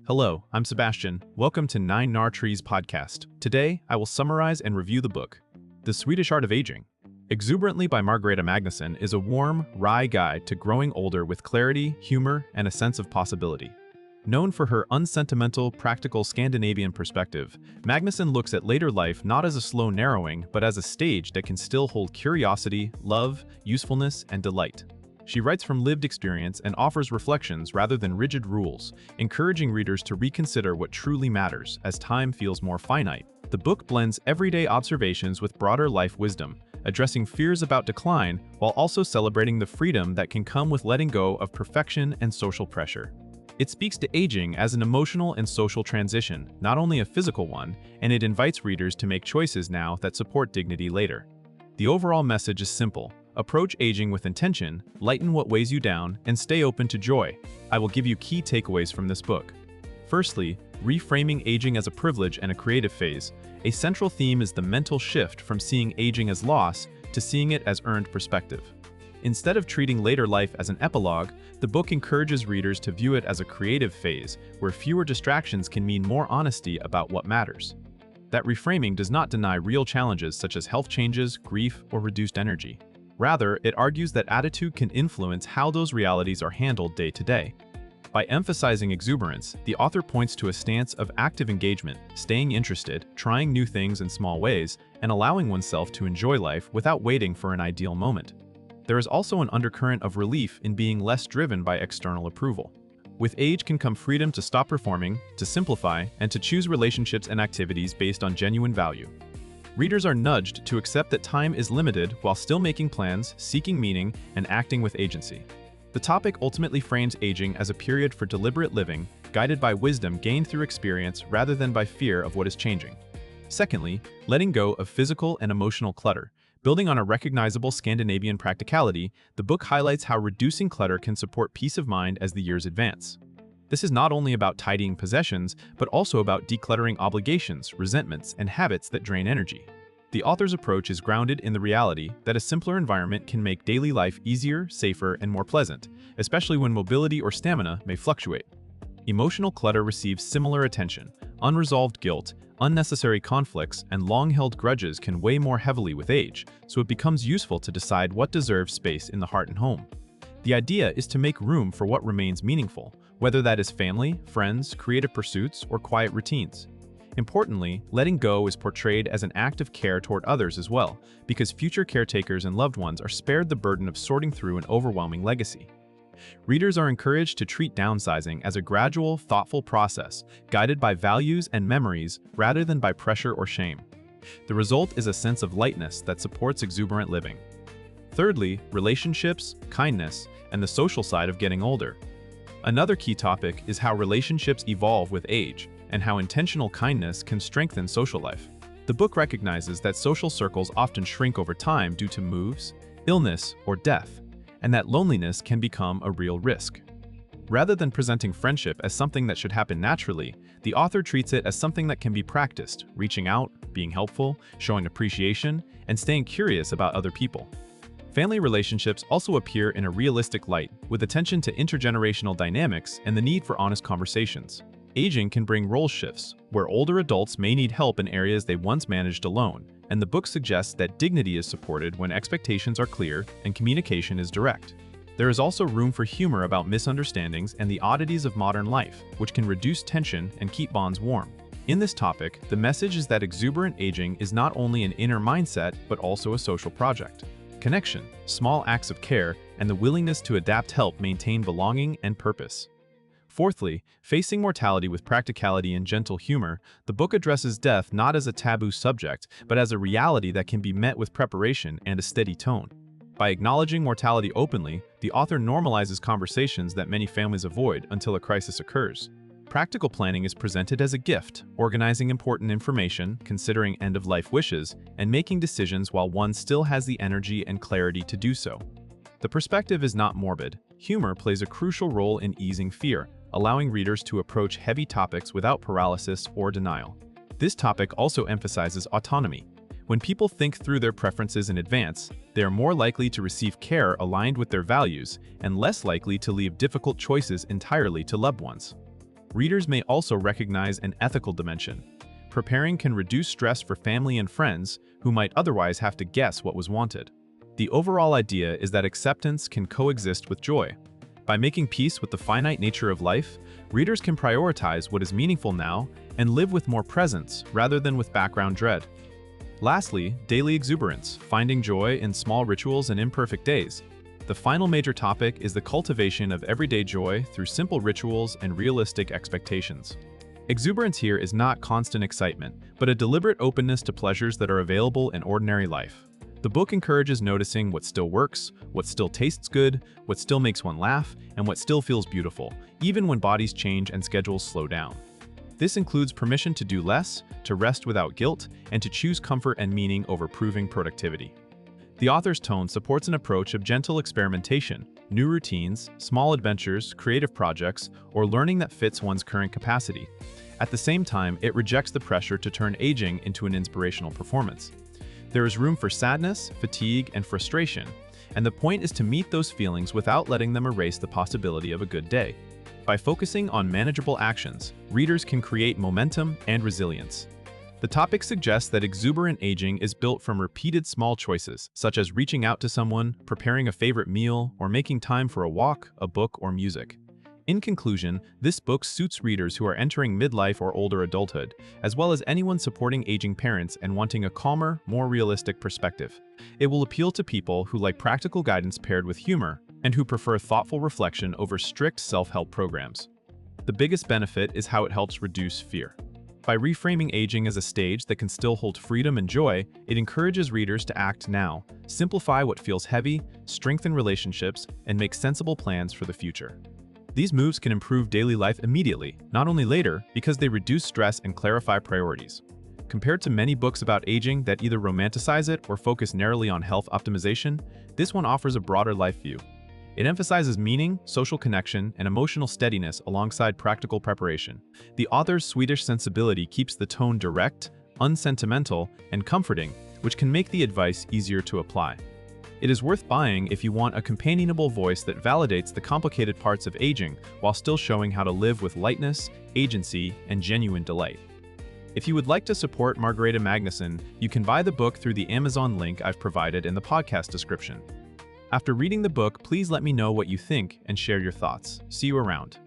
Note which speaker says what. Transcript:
Speaker 1: Hello, I'm Sebastian. Welcome to 9 Gnar Trees podcast. Today, I will summarize and review the book, The Swedish Art of Aging. Exuberantly by Margareta Magnusson is a warm, wry guide to growing older with clarity, humor, and a sense of possibility. Known for her unsentimental, practical Scandinavian perspective, Magnusson looks at later life not as a slow narrowing, but as a stage that can still hold curiosity, love, usefulness, and delight. She writes from lived experience and offers reflections rather than rigid rules, encouraging readers to reconsider what truly matters as time feels more finite. The book blends everyday observations with broader life wisdom, addressing fears about decline while also celebrating the freedom that can come with letting go of perfection and social pressure. It speaks to aging as an emotional and social transition, not only a physical one, and it invites readers to make choices now that support dignity later. The overall message is simple. Approach aging with intention, lighten what weighs you down, and stay open to joy. I will give you key takeaways from this book. Firstly, reframing aging as a privilege and a creative phase. A central theme is the mental shift from seeing aging as loss to seeing it as earned perspective. Instead of treating later life as an epilogue, the book encourages readers to view it as a creative phase where fewer distractions can mean more honesty about what matters. That reframing does not deny real challenges such as health changes, grief, or reduced energy. Rather, it argues that attitude can influence how those realities are handled day to day. By emphasizing exuberance, the author points to a stance of active engagement, staying interested, trying new things in small ways, and allowing oneself to enjoy life without waiting for an ideal moment. There is also an undercurrent of relief in being less driven by external approval. With age can come freedom to stop performing, to simplify, and to choose relationships and activities based on genuine value. Readers are nudged to accept that time is limited while still making plans, seeking meaning, and acting with agency. The topic ultimately frames aging as a period for deliberate living, guided by wisdom gained through experience rather than by fear of what is changing. Secondly, letting go of physical and emotional clutter. Building on a recognizable Scandinavian practicality, the book highlights how reducing clutter can support peace of mind as the years advance. This is not only about tidying possessions, but also about decluttering obligations, resentments, and habits that drain energy. The author's approach is grounded in the reality that a simpler environment can make daily life easier, safer, and more pleasant, especially when mobility or stamina may fluctuate. Emotional clutter receives similar attention. Unresolved guilt, unnecessary conflicts, and long-held grudges can weigh more heavily with age, so it becomes useful to decide what deserves space in the heart and home. The idea is to make room for what remains meaningful, whether that is family, friends, creative pursuits, or quiet routines. Importantly, letting go is portrayed as an act of care toward others as well, because future caretakers and loved ones are spared the burden of sorting through an overwhelming legacy. Readers are encouraged to treat downsizing as a gradual, thoughtful process, guided by values and memories rather than by pressure or shame. The result is a sense of lightness that supports exuberant living. Thirdly, relationships, kindness, and the social side of getting older. Another key topic is how relationships evolve with age, and how intentional kindness can strengthen social life. The book recognizes that social circles often shrink over time due to moves, illness, or death, and that loneliness can become a real risk. Rather than presenting friendship as something that should happen naturally, the author treats it as something that can be practiced, reaching out, being helpful, showing appreciation, and staying curious about other people. Family relationships also appear in a realistic light, with attention to intergenerational dynamics and the need for honest conversations. Aging can bring role shifts, where older adults may need help in areas they once managed alone, and the book suggests that dignity is supported when expectations are clear and communication is direct. There is also room for humor about misunderstandings and the oddities of modern life, which can reduce tension and keep bonds warm. In this topic, the message is that exuberant aging is not only an inner mindset, but also a social project. Connection, small acts of care, and the willingness to adapt help maintain belonging and purpose. Fourthly, facing mortality with practicality and gentle humor, the book addresses death not as a taboo subject, but as a reality that can be met with preparation and a steady tone. By acknowledging mortality openly, the author normalizes conversations that many families avoid until a crisis occurs. Practical planning is presented as a gift, organizing important information, considering end-of-life wishes, and making decisions while one still has the energy and clarity to do so. The perspective is not morbid. Humor plays a crucial role in easing fear, allowing readers to approach heavy topics without paralysis or denial. This topic also emphasizes autonomy. When people think through their preferences in advance, they are more likely to receive care aligned with their values and less likely to leave difficult choices entirely to loved ones. readers may also recognize an ethical dimension. Preparing can reduce stress for family and friends who might otherwise have to guess what was wanted. The overall idea is that acceptance can coexist with joy. By making peace with the finite nature of life, readers can prioritize what is meaningful now and live with more presence rather than with background dread. Lastly, daily exuberance, finding joy in small rituals and imperfect days. The final major topic is the cultivation of everyday joy through simple rituals and realistic expectations. Exuberance here is not constant excitement, but a deliberate openness to pleasures that are available in ordinary life. The book encourages noticing what still works, what still tastes good, what still makes one laugh, and what still feels beautiful, even when bodies change and schedules slow down. This includes permission to do less, to rest without guilt, and to choose comfort and meaning over proving productivity. The author's tone supports an approach of gentle experimentation, new routines, small adventures, creative projects, or learning that fits one's current capacity. At the same time, it rejects the pressure to turn aging into an inspirational performance. There is room for sadness, fatigue, and frustration, and the point is to meet those feelings without letting them erase the possibility of a good day. By focusing on manageable actions, readers can create momentum and resilience. The topic suggests that exuberant aging is built from repeated small choices, such as reaching out to someone, preparing a favorite meal, or making time for a walk, a book, or music. In conclusion, this book suits readers who are entering midlife or older adulthood, as well as anyone supporting aging parents and wanting a calmer, more realistic perspective. It will appeal to people who like practical guidance paired with humor, and who prefer thoughtful reflection over strict self-help programs. The biggest benefit is how it helps reduce fear. By reframing aging as a stage that can still hold freedom and joy, it encourages readers to act now, simplify what feels heavy, strengthen relationships, and make sensible plans for the future. These moves can improve daily life immediately, not only later, because they reduce stress and clarify priorities. Compared to many books about aging that either romanticize it or focus narrowly on health optimization, this one offers a broader life view. It emphasizes meaning, social connection, and emotional steadiness alongside practical preparation. The author's Swedish sensibility keeps the tone direct, unsentimental, and comforting, which can make the advice easier to apply. It is worth buying if you want a companionable voice that validates the complicated parts of aging while still showing how to live with lightness, agency, and genuine delight. If you would like to support Margareta Magnusson, you can buy the book through the Amazon link I've provided in the podcast description. After reading the book, please let me know what you think and share your thoughts. See you around.